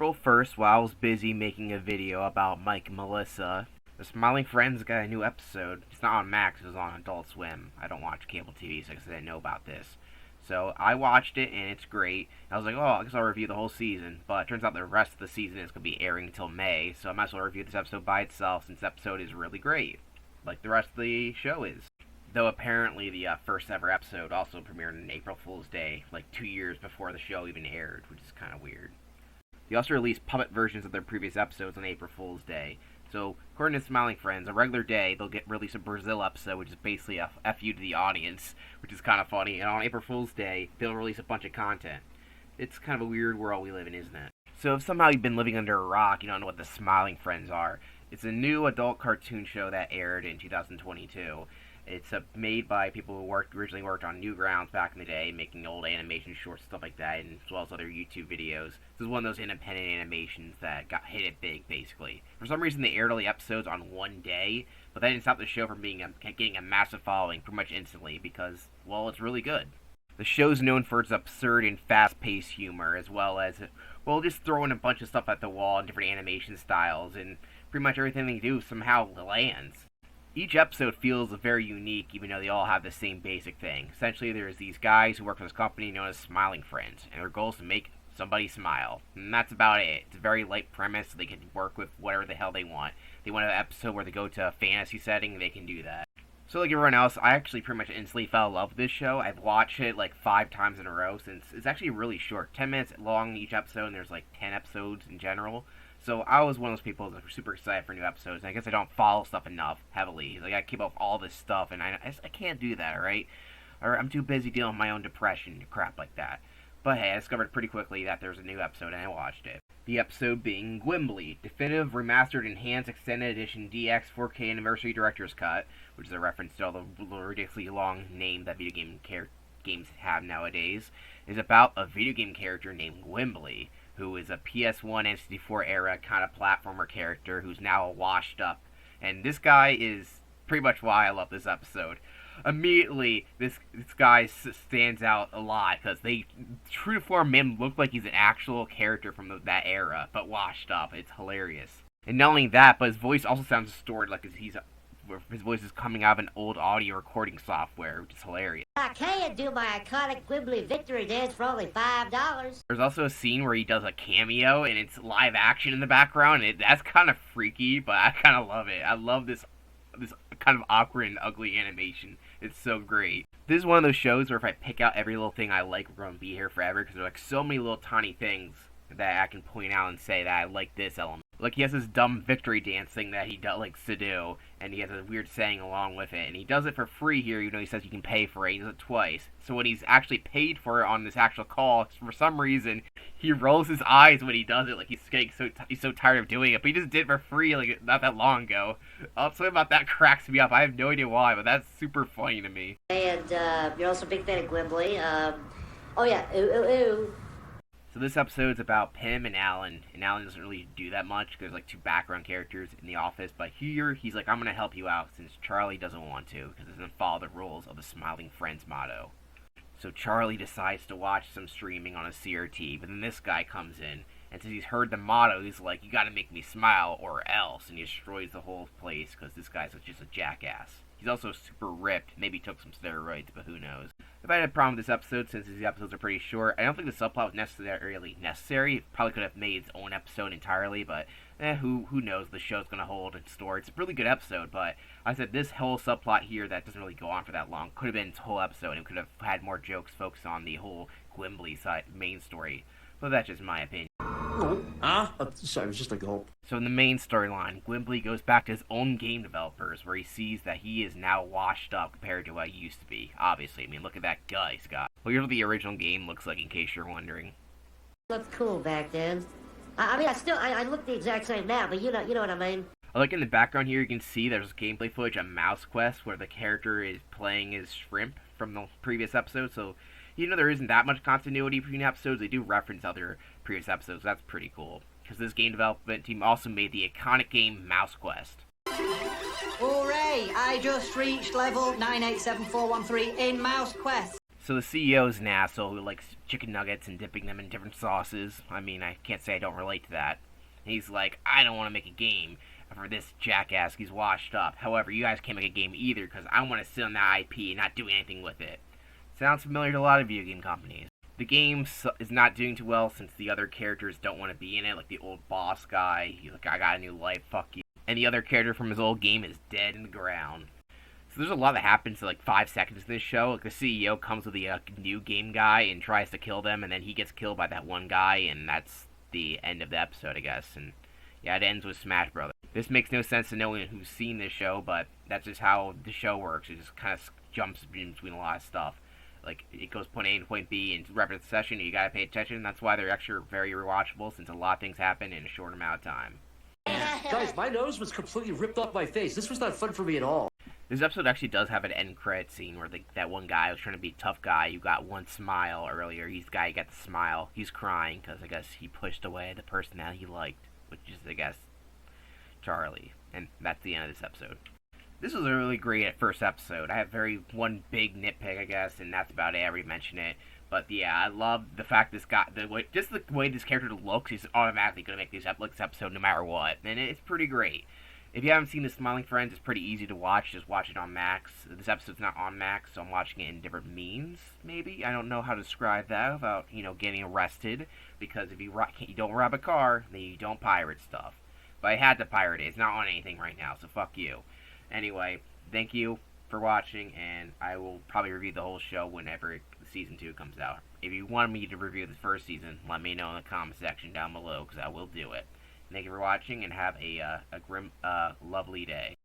April 1st, while I was busy making a video about Mike and Melissa, the Smiling Friends got a new episode. It's not on Max, it was on Adult Swim. I don't watch cable TV, so I didn't know about this. So I watched it, and it's great. I was like, oh, I guess I'll review the whole season. But it turns out the rest of the season is going to be airing until May, so I might as well review this episode by itself, since this episode is really great. Like the rest of the show is. Though apparently the first ever episode also premiered on April Fool's Day, like 2 years before the show even aired, which is kind of weird. They also released puppet versions of their previous episodes on April Fool's Day. So, according to Smiling Friends, a regular day, they'll release a Brazil episode, which is basically a FU to the audience, which is kind of funny. And on April Fool's Day, they'll release a bunch of content. It's kind of a weird world we live in, isn't it? So if somehow you've been living under a rock, you don't know what the Smiling Friends are. It's a new adult cartoon show that aired in 2022. It's made by people who originally worked on Newgrounds back in the day, making old animation shorts, stuff like that, and as well as other YouTube videos. This is one of those independent animations that hit it big, basically. For some reason, they aired all the episodes on one day, but that didn't stop the show from getting a massive following pretty much instantly because, well, it's really good. The show's known for its absurd and fast-paced humor, as well as, well, just throwing a bunch of stuff at the wall in different animation styles, and pretty much everything they do somehow lands. Each episode feels very unique, even though they all have the same basic thing. Essentially, there's these guys who work for this company known as Smiling Friends, and their goal is to make somebody smile. And that's about it. It's a very light premise, so they can work with whatever the hell they want. They want an episode where they go to a fantasy setting, they can do that. So like everyone else, I actually pretty much instantly fell in love with this show. I've watched it like 5 times in a row, since it's actually really short. 10 minutes long each episode, and there's like 10 episodes in general. So I was one of those people that were super excited for new episodes, and I guess I don't follow stuff enough heavily. Like, I keep up all this stuff, and I can't do that, alright? Or I'm too busy dealing with my own depression and crap like that. But hey, I discovered pretty quickly that there's a new episode, and I watched it. The episode being GWIMBLY, Definitive Remastered Enhanced Extended Edition DX 4K Anniversary Director's Cut, which is a reference to all the ridiculously long name that video game games have nowadays, is about a video game character named GWIMBLY, who is a PS1 and 64 era kind of platformer character who's now washed up. And this guy is pretty much why I love this episode. Immediately, this guy stands out a lot, because they true to form made him look like he's an actual character from that era, but washed up. It's hilarious. And not only that, but his voice also sounds distorted, like his voice is coming out of an old audio recording software, which is hilarious. I can't do my iconic GWIMBLY victory dance for only $5. There's also a scene where he does a cameo, and it's live action in the background. That's kind of freaky, but I kind of love it. I love this kind of awkward and ugly animation. It's so great. This is one of those shows where if I pick out every little thing I like, we're going to be here forever, because there are like so many little tiny things that I can point out and say that I like this element. Like, he has this dumb victory dance thing that he likes to do, and he has a weird saying along with it, and he does it for free here, even though he says you can pay for it. He does it twice. So when he's actually paid for it on this actual call, for some reason, he rolls his eyes when he does it, like he's so tired of doing it, but he just did it for free, like, not that long ago. Something about that cracks me up. I have no idea why, but that's super funny to me. And you're also a big fan of GWIMBLY. Oh yeah, ooh. So this episode's about Pim and Alan doesn't really do that much, because there's like 2 background characters in the office, but here, he's like, I'm gonna help you out, since Charlie doesn't want to, because it doesn't follow the rules of the Smiling Friends motto. So Charlie decides to watch some streaming on a CRT, but then this guy comes in, and since he's heard the motto, he's like, you gotta make me smile, or else, and he destroys the whole place, because this guy's just a jackass. He's also super ripped, maybe took some steroids, but who knows. If I had a problem with this episode, since these episodes are pretty short, I don't think the subplot was necessarily necessary. It probably could have made its own episode entirely, but who knows the show's going to hold in store. It's a really good episode, but I said this whole subplot here that doesn't really go on for that long could have been its whole episode, and could have had more jokes focused on the whole GWIMBLY side main story. But that's just my opinion. Sorry, it was just a gulp. So in the main storyline, GWIMBLY goes back to his own game developers, where he sees that he is now washed up compared to what he used to be. Obviously, I mean, look at that guy he's got. Well, here's what the original game looks like, in case you're wondering. Looked cool back then. I mean, I look the exact same now, but you know what I mean. Like in the background here, you can see there's gameplay footage of Mouse Quest, where the character is playing as Shrimp from the previous episode, so even though there isn't that much continuity between episodes, they do reference other previous episodes. That's pretty cool, because this game development team also made the iconic game Mouse Quest. Hooray! I just reached level 987413 in Mouse Quest. So the CEO's an asshole who likes chicken nuggets and dipping them in different sauces. I mean, I can't say I don't relate to that. He's like, I don't want to make a game for this jackass. He's washed up. However, you guys can't make a game either because I want to sit on that IP and not do anything with it. Sounds familiar to a lot of video game companies. The game is not doing too well since the other characters don't want to be in it, like the old boss guy. He's like, I got a new life, fuck you. And the other character from his old game is dead in the ground. So there's a lot that happens in like 5 seconds in this show. Like the CEO comes with the new game guy and tries to kill them, and then he gets killed by that one guy, and that's the end of the episode, I guess. And yeah, it ends with Smash Brothers. This makes no sense to no one who's seen this show, but that's just how the show works. It just kind of jumps between a lot of stuff. Like, it goes point A to point B in rapid succession, and you gotta pay attention. That's why they're actually very rewatchable, since a lot of things happen in a short amount of time. Guys, my nose was completely ripped off my face. This was not fun for me at all. This episode actually does have an end credit scene where that one guy was trying to be a tough guy. You got one smile earlier. He's the guy who got the smile. He's crying because I guess he pushed away the person that he liked, which is, I guess, Charlie. And that's the end of this episode. This was a really great first episode. I have one big nitpick, I guess, and that's about it. I already mentioned it. But yeah, I love the fact this guy, just the way this character looks, he's automatically going to make this episode no matter what. And it's pretty great. If you haven't seen The Smiling Friends, it's pretty easy to watch. Just watch it on Max. This episode's not on Max, so I'm watching it in different means, maybe. I don't know how to describe that without, getting arrested. Because if you don't rob a car, then you don't pirate stuff. But I had to pirate it. It's not on anything right now, so fuck you. Anyway, thank you for watching, and I will probably review the whole show whenever Season 2 comes out. If you want me to review the first season, let me know in the comment section down below, because I will do it. Thank you for watching, and have a lovely day.